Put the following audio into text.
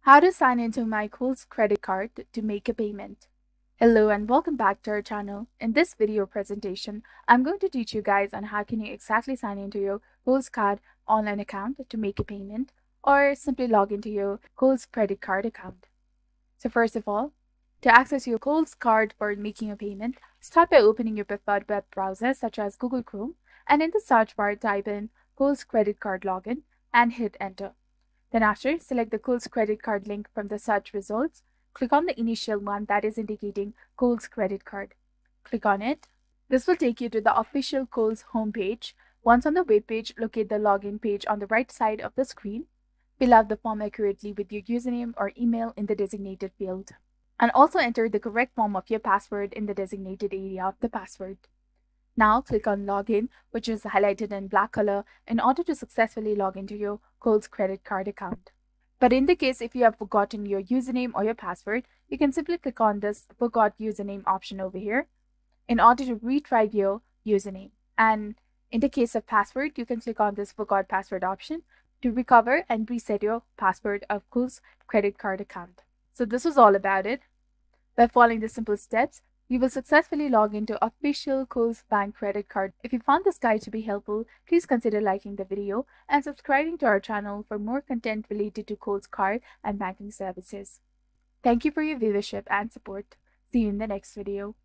How to sign into my Kohl's credit card to make a payment. Hello and welcome back to our channel. In this video presentation, I'm going to teach you guys on how can you exactly sign into your Kohl's card online account to make a payment or simply log into your Kohl's credit card account. So first of all, to access your Kohl's card for making a payment, start by opening your preferred web browser such as Google Chrome, and in the search bar type in Kohl's credit card login and hit enter. Then after, select the Kohl's credit card link from the search results. Click on the initial one that is indicating Kohl's credit card. Click on it. This will take you to the official Kohl's homepage. Once on the web page, locate the login page on the right side of the screen. Fill out the form accurately with your username or email in the designated field. And also enter the correct form of your password in the designated area of the password. Now click on Login, which is highlighted in black color, in order to successfully log into your Kohl's credit card account. But in the case if you have forgotten your username or your password, you can simply click on this Forgot Username option over here in order to retry your username. And in the case of password, you can click on this Forgot Password option to recover and reset your password of Kohl's credit card account. So this was all about it. By following the simple steps, you will successfully log into official Kohl's bank credit card. If you found this guide to be helpful, please consider liking the video and subscribing to our channel for more content related to Kohl's card and banking services. Thank you for your viewership and support. See you in the next video.